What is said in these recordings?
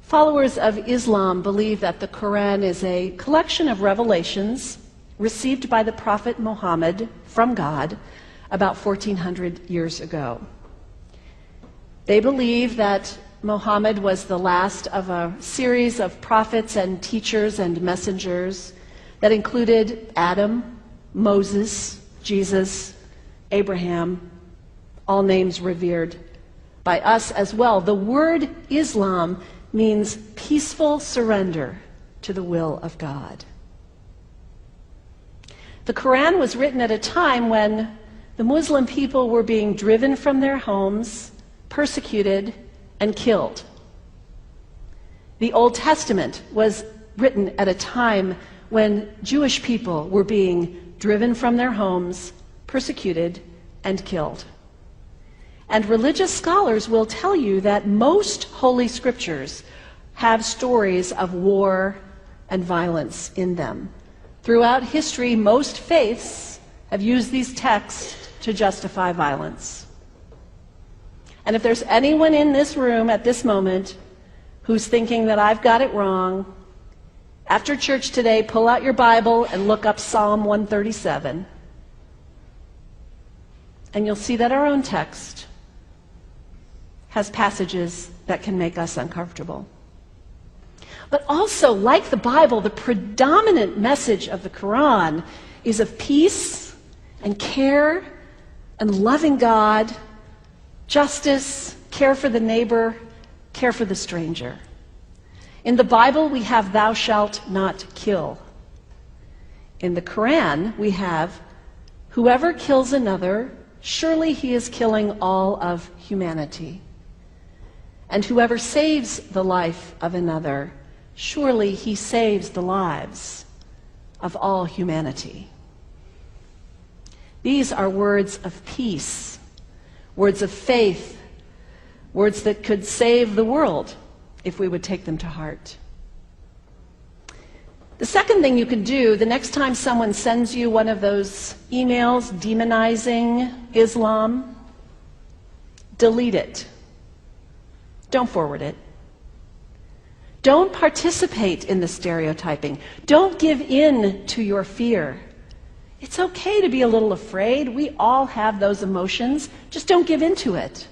Followers of Islam believe that the Quran is a collection of revelations received by the Prophet Muhammad from God about 1400 years ago. They believe that Muhammad was the last of a series of prophets and teachers and messengers that included Adam, Moses, Jesus, Abraham, all names revered by us as well. The word Islam means peaceful surrender to the will of God. The Quran was written at a time when the Muslim people were being driven from their homes, persecuted, and killed. The Old Testament was written at a time when Jewish people were being driven from their homes, persecuted, and killed. And religious scholars will tell you that most Holy Scriptures have stories of war and violence in them. Throughout history, most faiths have used these texts to justify violence. And if there's anyone in this room at this moment who's thinking that I've got it wrong, after church today, pull out your Bible and look up Psalm 137. And you'll see that our own text has passages that can make us uncomfortable. But also, like the Bible, the predominant message of the Quran is of peace and care and loving God, justice, care for the neighbor, care for the stranger. In the Bible, we have thou shalt not kill. In the Quran, we have whoever kills another, surely he is killing all of humanity. And whoever saves the life of another, surely he saves the lives of all humanity. These are words of peace, words of faith, words that could save the world if we would take them to heart. The second thing you can do, the next time someone sends you one of those emails demonizing Islam, delete it. Don't forward it. Don't participate in the stereotyping. Don't give in to your fear. It's okay to be a little afraid. We all have those emotions. Just don't give in to it.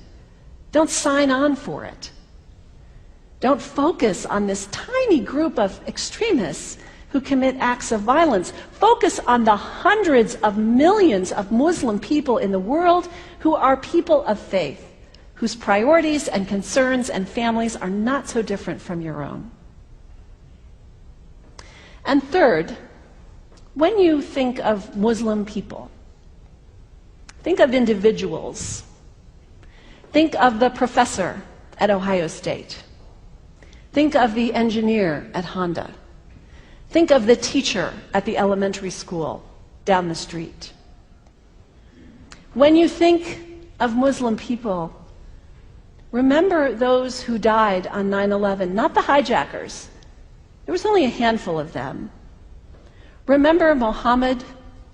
Don't sign on for it. Don't focus on this tiny group of extremists who commit acts of violence. Focus on the hundreds of millions of Muslim people in the world who are people of faith, whose priorities and concerns and families are not so different from your own. And third, when you think of Muslim people, think of individuals. Think of the professor at Ohio State. Think of the engineer at Honda. Think of the teacher at the elementary school down the street. When you think of Muslim people, remember those who died on 9/11, not the hijackers. There was only a handful of them. Remember Mohammed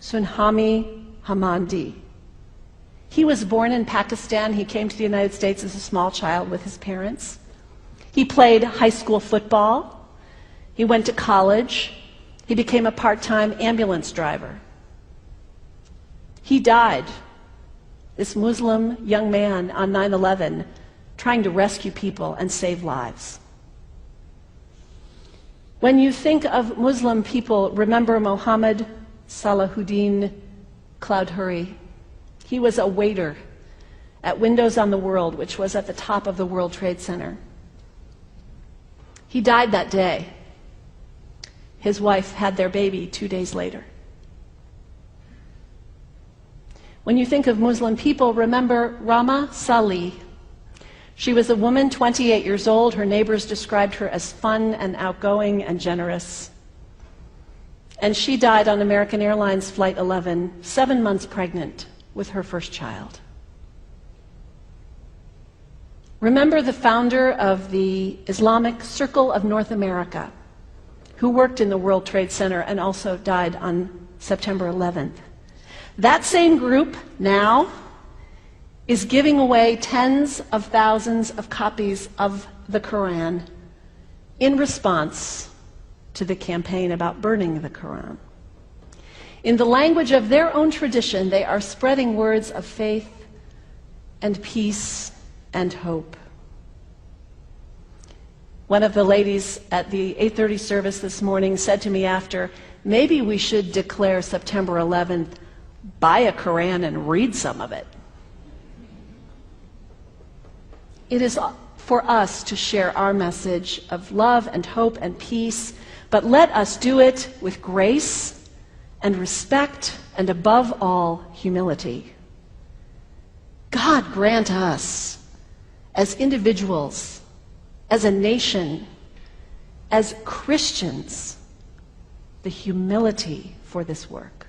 Sunhami Hamandi. He was born in Pakistan. He came to the United States as a small child with his parents. He played high school football. He went to college. He became a part-time ambulance driver. He died, this Muslim young man, on 9/11, trying to rescue people and save lives. When you think of Muslim people, remember Mohammed Salahuddin Cloudhurry. He was a waiter at Windows on the World, which was at the top of the World Trade Center. He died that day. His wife had their baby 2 days later. When you think of Muslim people, remember Rama Salih. She was a woman, 28 years old. Her neighbors described her as fun and outgoing and generous. And she died on American Airlines Flight 11, 7 months pregnant with her first child. Remember the founder of the Islamic Circle of North America, who worked in the World Trade Center and also died on September 11th. That same group now is giving away tens of thousands of copies of the Quran in response to the campaign about burning the Quran. In the language of their own tradition, they are spreading words of faith and peace and hope. One of the ladies at the 8:30 service this morning said to me after, maybe we should declare September 11th, buy a Quran and read some of it. It is for us to share our message of love and hope and peace, but let us do it with grace and respect and above all, humility. God grant us, as individuals, as a nation, as Christians, the humility for this work.